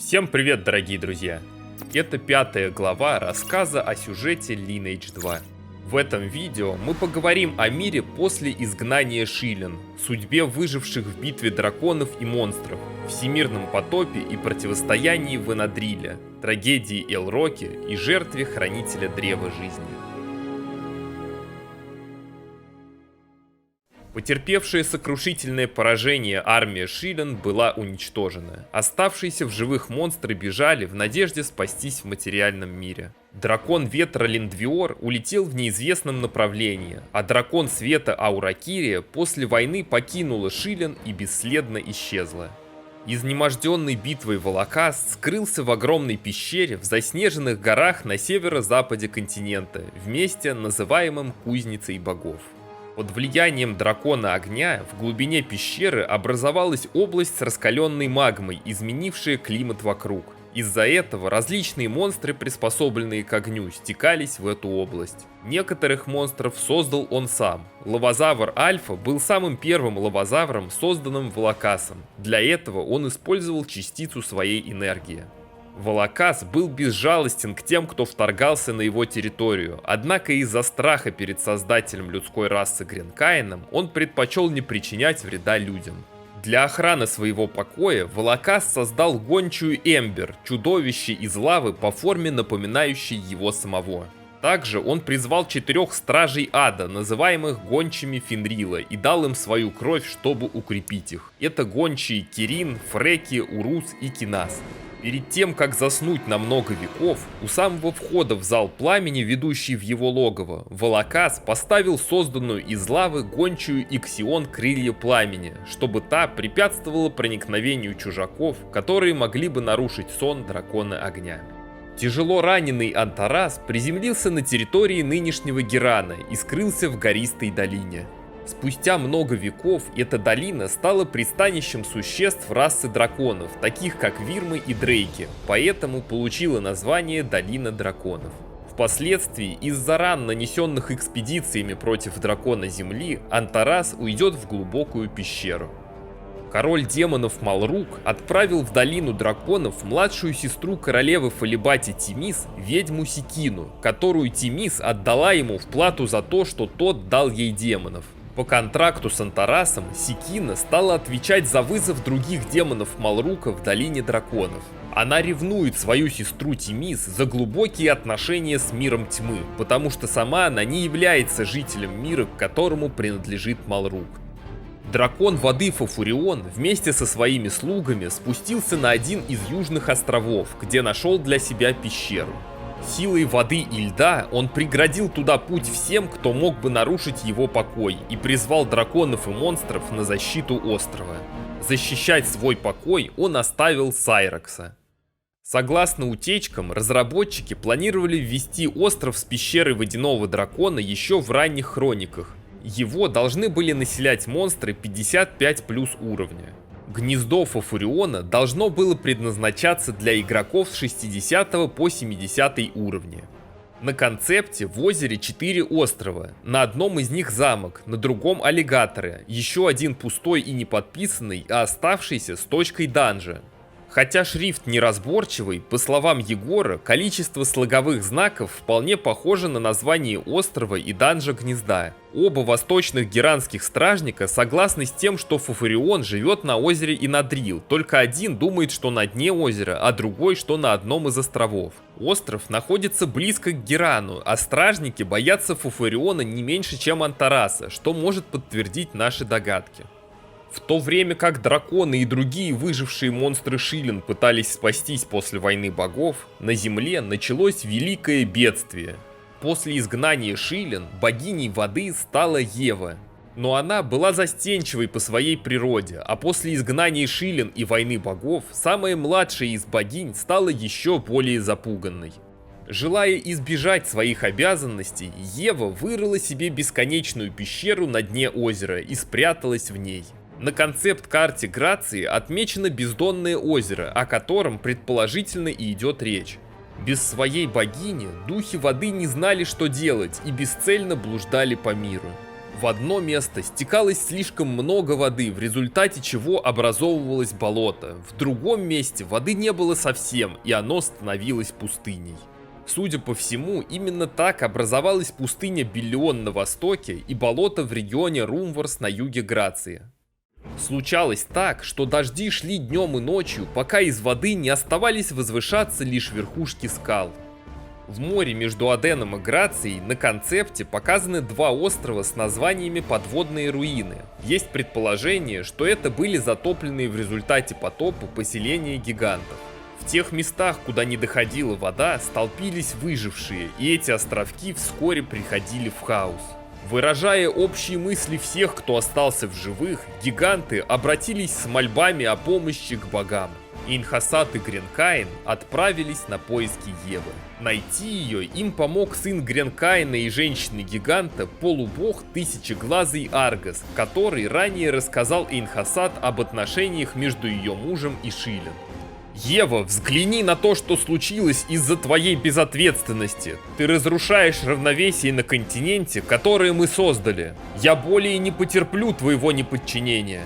Всем привет, дорогие друзья! Это пятая глава рассказа о сюжете Lineage 2. В этом видео мы поговорим о мире после изгнания Шилен, судьбе выживших в битве драконов и монстров, всемирном потопе и противостоянии в Энадриле, трагедии Элроки и жертве Хранителя Древа Жизни. Потерпевшая сокрушительное поражение армия Шилен была уничтожена. Оставшиеся в живых монстры бежали в надежде спастись в материальном мире. Дракон ветра Линдвиор улетел в неизвестном направлении, а дракон света Ауракирия после войны покинула Шилен и бесследно исчезла. Изнеможденный битвой Волокас скрылся в огромной пещере в заснеженных горах на северо-западе континента, в месте, называемом Кузницей Богов. Под влиянием дракона огня в глубине пещеры образовалась область с раскаленной магмой, изменившая климат вокруг. Из-за этого различные монстры, приспособленные к огню, стекались в эту область. Некоторых монстров создал он сам. Лавозавр Альфа был самым первым лавозавром, созданным Волокасом. Для этого он использовал частицу своей энергии. Волокас был безжалостен к тем, кто вторгался на его территорию, однако из-за страха перед создателем людской расы Гренкаином он предпочел не причинять вреда людям. Для охраны своего покоя Волокас создал гончую Эмбер, чудовище из лавы по форме напоминающей его самого. Также он призвал 4 стражей ада, называемых гончими Фенрила, и дал им свою кровь, чтобы укрепить их. Это гончие Кирин, Фреки, Урус и Кинас. Перед тем, как заснуть на много веков, у самого входа в зал пламени, ведущий в его логово, Волокас поставил созданную из лавы гончую Иксион крылья пламени, чтобы та препятствовала проникновению чужаков, которые могли бы нарушить сон дракона огня. Тяжело раненый Антарас приземлился на территории нынешнего Герана и скрылся в гористой долине. Спустя много веков эта долина стала пристанищем существ расы драконов, таких как Вирмы и Дрейки, поэтому получила название Долина Драконов. Впоследствии, из-за ран, нанесенных экспедициями против дракона Земли, Антарас уйдет в глубокую пещеру. Король демонов Малрук отправил в Долину Драконов младшую сестру королевы Фалибати Тимис, ведьму Секину, которую Тимис отдала ему в плату за то, что тот дал ей демонов. По контракту с Антарасом Секина стала отвечать за вызов других демонов Малрука в Долине Драконов. Она ревнует свою сестру Тимис за глубокие отношения с миром тьмы, потому что сама она не является жителем мира, к которому принадлежит Малрук. Дракон воды Фафурион вместе со своими слугами спустился на один из южных островов, где нашел для себя пещеру. Силой воды и льда он преградил туда путь всем, кто мог бы нарушить его покой, и призвал драконов и монстров на защиту острова. Защищать свой покой он оставил Сайракса. Согласно утечкам, разработчики планировали ввести остров с пещерой водяного дракона еще в ранних хрониках. Его должны были населять монстры 55+ уровня. Гнездо Фафуриона должно было предназначаться для игроков с 60 по 70 уровня. На концепте в озере 4 острова, на одном из них замок, на другом аллигаторы, еще один пустой и не подписанный, а оставшийся с точкой данжа. Хотя шрифт неразборчивый, по словам Егора, количество слоговых знаков вполне похоже на название острова и данжа гнезда. Оба восточных геранских стражника согласны с тем, что Фафурион живет на озере Энадрил, только один думает, что на дне озера, а другой, что на одном из островов. Остров находится близко к Герану, а стражники боятся Фафуриона не меньше, чем Антараса, что может подтвердить наши догадки. В то время как драконы и другие выжившие монстры Шилен пытались спастись после войны богов, на Земле началось великое бедствие. После изгнания Шилен богиней воды стала Ева. Но она была застенчивой по своей природе, а после изгнания Шилен и войны богов, самая младшая из богинь стала еще более запуганной. Желая избежать своих обязанностей, Ева вырыла себе бесконечную пещеру на дне озера и спряталась в ней. На концепт-карте Грации отмечено бездонное озеро, о котором предположительно и идет речь. Без своей богини духи воды не знали, что делать, и бесцельно блуждали по миру. В одно место стекалось слишком много воды, в результате чего образовывалось болото. В другом месте воды не было совсем, и оно становилось пустыней. Судя по всему, именно так образовалась пустыня Биллион на востоке и болото в регионе Румворс на юге Грации. Случалось так, что дожди шли днем и ночью, пока из воды не оставались возвышаться лишь верхушки скал. В море между Аденом и Грацией на концепте показаны два острова с названиями «Подводные руины». Есть предположение, что это были затопленные в результате потопа поселения гигантов. В тех местах, куда не доходила вода, столпились выжившие, и эти островки вскоре приходили в хаос. Выражая общие мысли всех, кто остался в живых, гиганты обратились с мольбами о помощи к богам. Инхасат и Гренкаин отправились на поиски Евы. Найти ее им помог сын Гренкаина и женщины-гиганта, полубог Тысячеглазый Аргос, который ранее рассказал Инхасат об отношениях между ее мужем и Шилен. «Ева, взгляни на то, что случилось из-за твоей безответственности. Ты разрушаешь равновесие на континенте, которое мы создали. Я более не потерплю твоего неподчинения».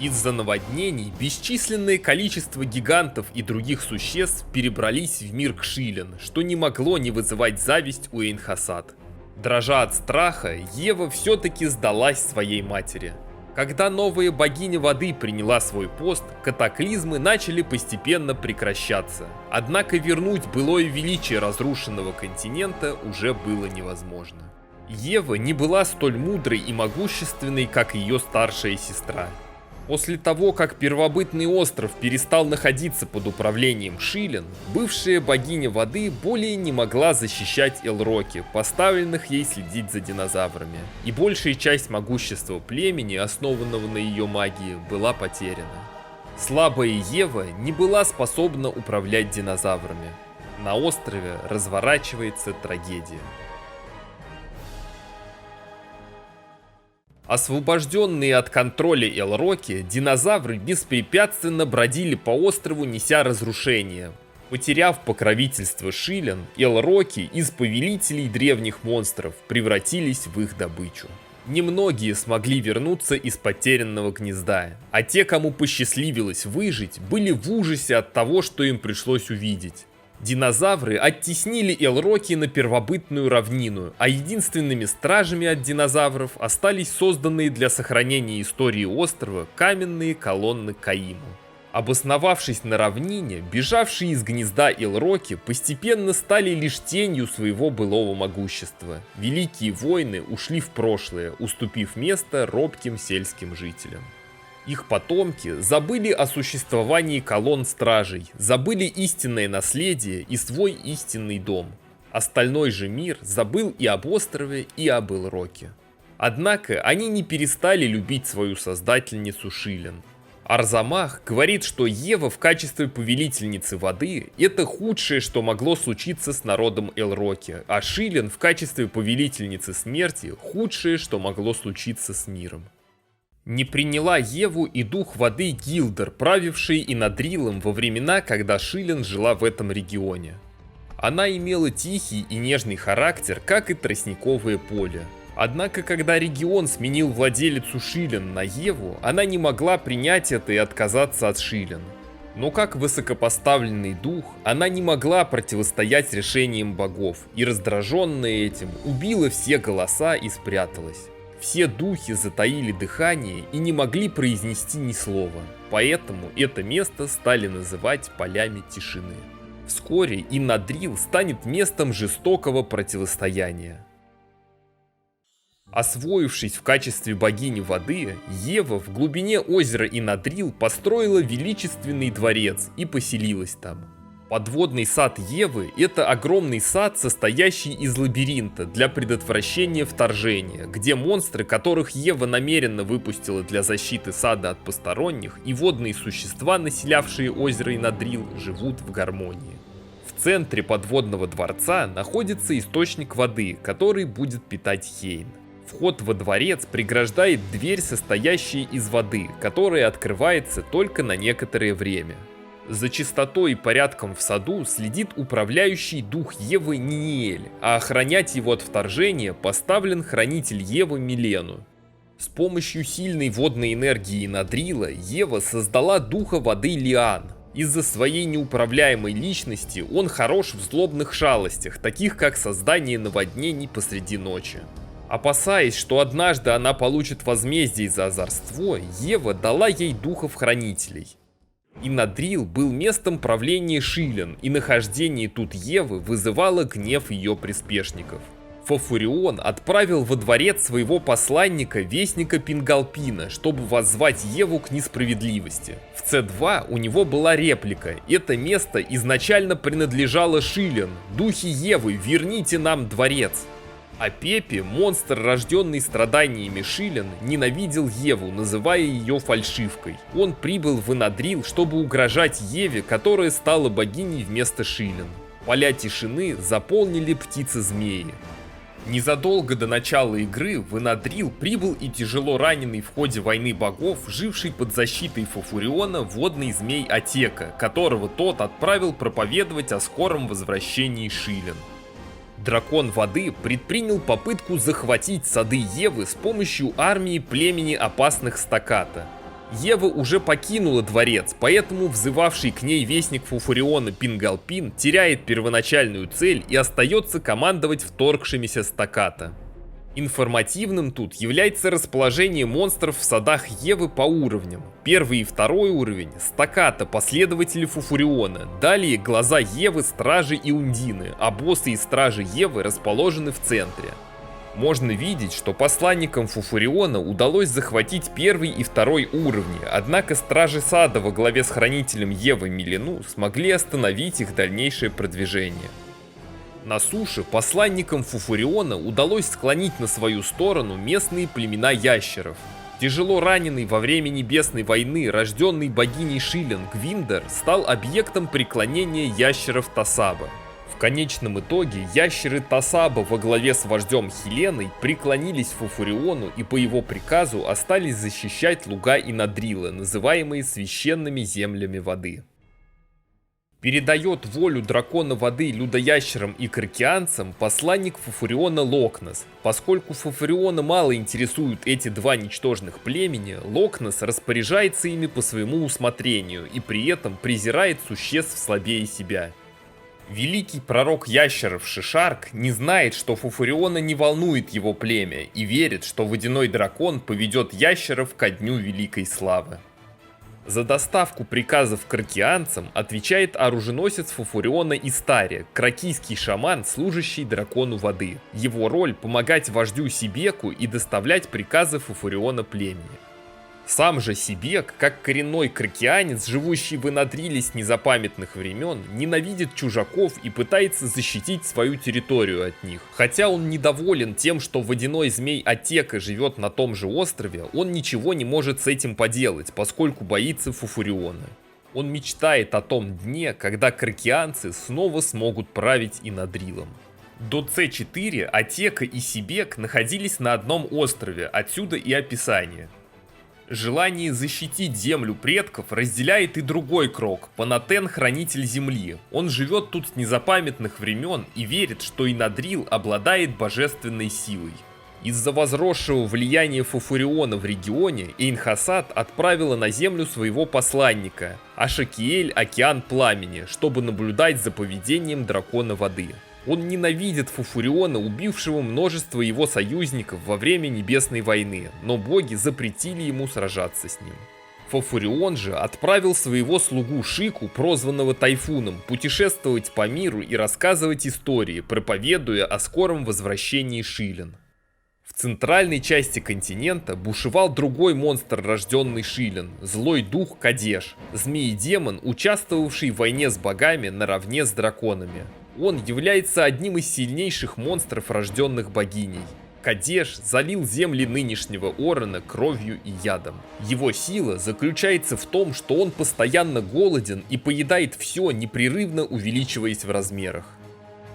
Из-за наводнений бесчисленное количество гигантов и других существ перебрались в мир Кшилен, что не могло не вызывать зависть у Эйнхасад. Дрожа от страха, Ева все-таки сдалась своей матери. Когда новая богиня воды приняла свой пост, катаклизмы начали постепенно прекращаться. Однако вернуть былое величие разрушенного континента уже было невозможно. Ева не была столь мудрой и могущественной, как ее старшая сестра. После того, как первобытный остров перестал находиться под управлением Шилен, бывшая богиня воды более не могла защищать Элроки, поставленных ей следить за динозаврами, и большая часть могущества племени, основанного на ее магии, была потеряна. Слабая Ева не была способна управлять динозаврами. На острове разворачивается трагедия. Освобожденные от контроля Элроки, динозавры беспрепятственно бродили по острову, неся разрушения. Потеряв покровительство Шилен, Элроки из повелителей древних монстров превратились в их добычу. Немногие смогли вернуться из потерянного гнезда, а те, кому посчастливилось выжить, были в ужасе от того, что им пришлось увидеть. Динозавры оттеснили Элроки на первобытную равнину, а единственными стражами от динозавров остались созданные для сохранения истории острова каменные колонны Каиму. Обосновавшись на равнине, бежавшие из гнезда Элроки постепенно стали лишь тенью своего былого могущества. Великие войны ушли в прошлое, уступив место робким сельским жителям. Их потомки забыли о существовании колонн стражей, забыли истинное наследие и свой истинный дом. Остальной же мир забыл и об острове, и об Элроке. Однако они не перестали любить свою создательницу Шилен. Арзамах говорит, что Ева в качестве повелительницы воды – это худшее, что могло случиться с народом Элроки, а Шилен в качестве повелительницы смерти – худшее, что могло случиться с миром. Не приняла Еву и дух воды Гилдер, правивший Инадрилом во времена, когда Шилен жила в этом регионе. Она имела тихий и нежный характер, как и тростниковое поле. Однако, когда регион сменил владелицу Шилен на Еву, она не могла принять это и отказаться от Шилен. Но как высокопоставленный дух, она не могла противостоять решениям богов, и раздраженная этим, убила все голоса и спряталась. Все духи затаили дыхание и не могли произнести ни слова, поэтому это место стали называть полями тишины. Вскоре Инадрил станет местом жестокого противостояния. Освоившись в качестве богини воды, Ева в глубине озера Инадрил построила величественный дворец и поселилась там. Подводный сад Евы – это огромный сад, состоящий из лабиринта для предотвращения вторжения, где монстры, которых Ева намеренно выпустила для защиты сада от посторонних, и водные существа, населявшие озеро Инадрил, живут в гармонии. В центре подводного дворца находится источник воды, который будет питать Хейн. Вход во дворец преграждает дверь, состоящая из воды, которая открывается только на некоторое время. За чистотой и порядком в саду следит управляющий дух Евы Ниниэль, а охранять его от вторжения поставлен хранитель Евы Милену. С помощью сильной водной энергии Надрила Ева создала духа воды Лиан. Из-за своей неуправляемой личности он хорош в злобных шалостях, таких как создание наводнений посреди ночи. Опасаясь, что однажды она получит возмездие за озорство, Ева дала ей духов-хранителей. И Надрил был местом правления Шилен, и нахождение тут Евы вызывало гнев ее приспешников. Фафурион отправил во дворец своего посланника, вестника Пингалпина, чтобы воззвать Еву к несправедливости. В С2 у него была реплика: «Это место изначально принадлежало Шилен. Духи Евы, верните нам дворец». А Пепе, монстр, рожденный страданиями Шилен, ненавидел Еву, называя ее фальшивкой. Он прибыл в Надрил, чтобы угрожать Еве, которая стала богиней вместо Шилен. Поля тишины заполнили птицы-змеи. Незадолго до начала игры в Надрил прибыл и тяжело раненый в ходе войны богов, живший под защитой Фафуриона, водный змей Атека, которого тот отправил проповедовать о скором возвращении Шилен. Дракон воды предпринял попытку захватить сады Евы с помощью армии племени опасных Стаката. Ева уже покинула дворец, поэтому взывавший к ней вестник Фафуриона Пингалпин теряет первоначальную цель и остается командовать вторгшимися Стаката. Информативным тут является расположение монстров в садах Евы по уровням. Первый и второй уровень — Стаката, последователи Фафуриона. Далее глаза Евы, стражи и Ундины, а боссы и стражи Евы расположены в центре. Можно видеть, что посланникам Фафуриона удалось захватить первый и второй уровни, однако стражи сада во главе с хранителем Евы Милену смогли остановить их дальнейшее продвижение. На суше посланникам Фафуриона удалось склонить на свою сторону местные племена ящеров. Тяжело раненый во время Небесной войны, рожденный богиней Шилен Гвиндер, стал объектом преклонения ящеров Тасаба. В конечном итоге ящеры Тасаба во главе с вождем Хеленой преклонились Фафуриону и по его приказу остались защищать луга и Надрила, называемые священными землями воды. Передает волю дракона воды людоящерам и кракианцам посланник Фафуриона Локнос. Поскольку Фафуриона мало интересуют эти два ничтожных племени, Локнос распоряжается ими по своему усмотрению и при этом презирает существ слабее себя. Великий пророк ящеров Шишарк не знает, что Фафуриона не волнует его племя и верит, что водяной дракон поведет ящеров ко дню великой славы. За доставку приказов кракианцам отвечает оруженосец Фафуриона Истария, кракийский шаман, служащий дракону воды. Его роль — помогать вождю Сибеку и доставлять приказы Фафуриона племени. Сам же Сибек, как коренной кракианец, живущий в Надриле с незапамятных времен, ненавидит чужаков и пытается защитить свою территорию от них. Хотя он недоволен тем, что водяной змей Атека живет на том же острове, он ничего не может с этим поделать, поскольку боится Фафуриона. Он мечтает о том дне, когда кракианцы снова смогут править и Надрилом. До С4 Атека и Сибек находились на одном острове, отсюда и описание. Желание защитить землю предков разделяет и другой крок – Панатен, хранитель земли. Он живет тут с незапамятных времен и верит, что и Надрил обладает божественной силой. Из-за возросшего влияния Фафуриона в регионе Эйнхасад отправила на землю своего посланника Ашакиэль Океан Пламени, чтобы наблюдать за поведением дракона воды. Он ненавидит Фафуриона, убившего множество его союзников во время Небесной войны, но боги запретили ему сражаться с ним. Фафурион же отправил своего слугу Шику, прозванного Тайфуном, путешествовать по миру и рассказывать истории, проповедуя о скором возвращении Шилен. В центральной части континента бушевал другой монстр, рожденный Шилен, злой дух Кадеш, змей-демон, участвовавший в войне с богами наравне с драконами. Он является одним из сильнейших монстров, рожденных богиней. Кадеш залил земли нынешнего Орена кровью и ядом. Его сила заключается в том, что он постоянно голоден и поедает все, непрерывно увеличиваясь в размерах.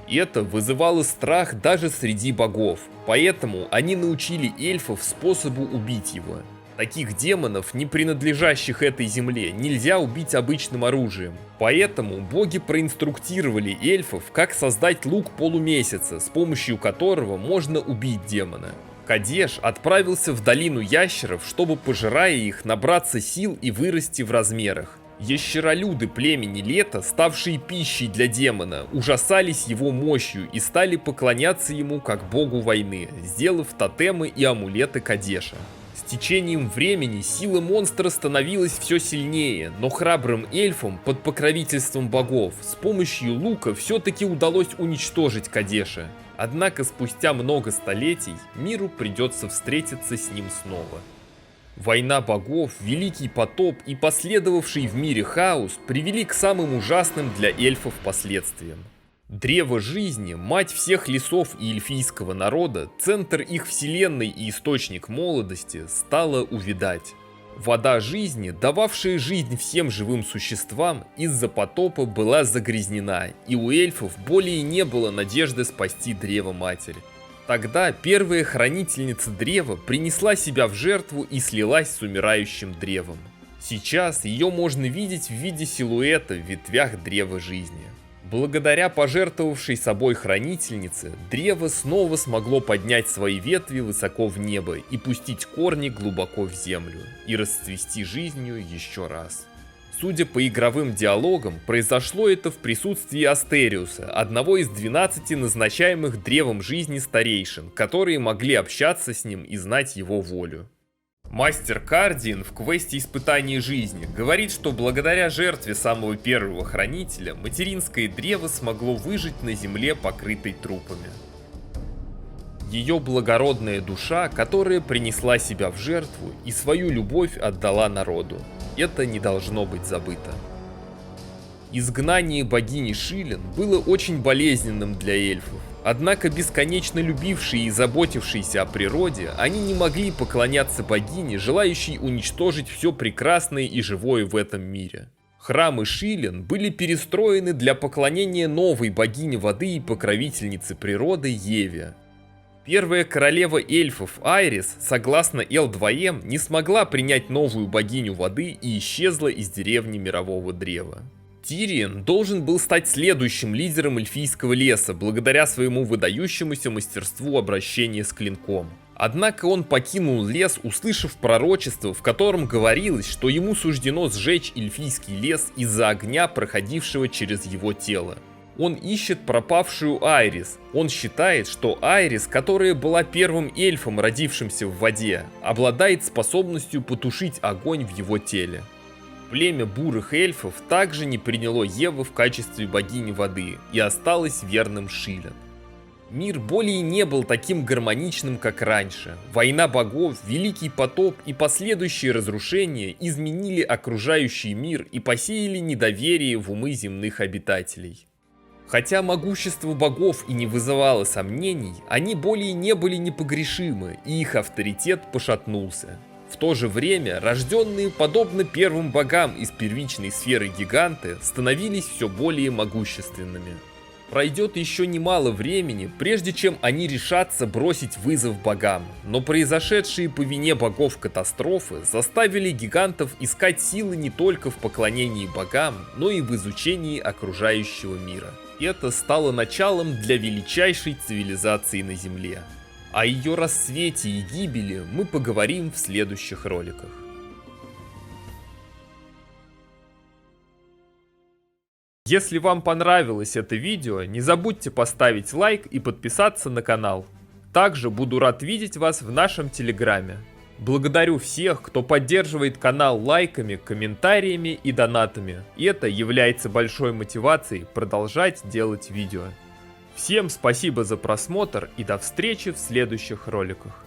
И это вызывало страх даже среди богов, поэтому они научили эльфов способу убить его. Таких демонов, не принадлежащих этой земле, нельзя убить обычным оружием. Поэтому боги проинструктировали эльфов, как создать лук полумесяца, с помощью которого можно убить демона. Кадеш отправился в долину ящеров, чтобы, пожирая их, набраться сил и вырасти в размерах. Ящеролюды племени Лета, ставшие пищей для демона, ужасались его мощью и стали поклоняться ему как богу войны, сделав тотемы и амулеты Кадеша. С течением времени сила монстра становилась все сильнее, но храбрым эльфам под покровительством богов с помощью лука все-таки удалось уничтожить Кадеша. Однако спустя много столетий миру придется встретиться с ним снова. Война богов, Великий потоп и последовавший в мире хаос привели к самым ужасным для эльфов последствиям. Древо жизни, мать всех лесов и эльфийского народа, центр их вселенной и источник молодости, стало увядать. Вода жизни, дававшая жизнь всем живым существам, из-за потопа была загрязнена, и у эльфов более не было надежды спасти Древо Матерь. Тогда первая хранительница древа принесла себя в жертву и слилась с умирающим древом. Сейчас ее можно видеть в виде силуэта в ветвях Древа Жизни. Благодаря пожертвовавшей собой хранительнице, древо снова смогло поднять свои ветви высоко в небо и пустить корни глубоко в землю, и расцвести жизнью еще раз. Судя по игровым диалогам, произошло это в присутствии Астериуса, одного из 12 назначаемых Древом Жизни старейшин, которые могли общаться с ним и знать его волю. Мастер Кардиен в квесте «Испытание жизни» говорит, что благодаря жертве самого первого хранителя материнское древо смогло выжить на земле, покрытой трупами. Ее благородная душа, которая принесла себя в жертву и свою любовь отдала народу. Это не должно быть забыто. Изгнание богини Шилен было очень болезненным для эльфов. Однако бесконечно любившие и заботившиеся о природе, они не могли поклоняться богине, желающей уничтожить все прекрасное и живое в этом мире. Храмы Шилен были перестроены для поклонения новой богине воды и покровительницы природы Еве. Первая королева эльфов Айрис, согласно Л2М, не смогла принять новую богиню воды и исчезла из деревни Мирового Древа. Тириен должен был стать следующим лидером эльфийского леса, благодаря своему выдающемуся мастерству обращения с клинком. Однако он покинул лес, услышав пророчество, в котором говорилось, что ему суждено сжечь эльфийский лес из-за огня, проходившего через его тело. Он ищет пропавшую Айрис. Он считает, что Айрис, которая была первым эльфом, родившимся в воде, обладает способностью потушить огонь в его теле. Племя бурых эльфов также не приняло Еву в качестве богини воды и осталось верным Шилен. Мир более не был таким гармоничным, как раньше. Война богов, Великий потоп и последующие разрушения изменили окружающий мир и посеяли недоверие в умы земных обитателей. Хотя могущество богов и не вызывало сомнений, они более не были непогрешимы, и их авторитет пошатнулся. В то же время, рожденные подобно первым богам из первичной сферы гиганты становились все более могущественными. Пройдет еще немало времени, прежде чем они решатся бросить вызов богам, но произошедшие по вине богов катастрофы заставили гигантов искать силы не только в поклонении богам, но и в изучении окружающего мира. Это стало началом для величайшей цивилизации на Земле. О ее рассвете и гибели мы поговорим в следующих роликах. Если вам понравилось это видео, не забудьте поставить лайк и подписаться на канал. Также буду рад видеть вас в нашем телеграме. Благодарю всех, кто поддерживает канал лайками, комментариями и донатами. И это является большой мотивацией продолжать делать видео. Всем спасибо за просмотр и до встречи в следующих роликах.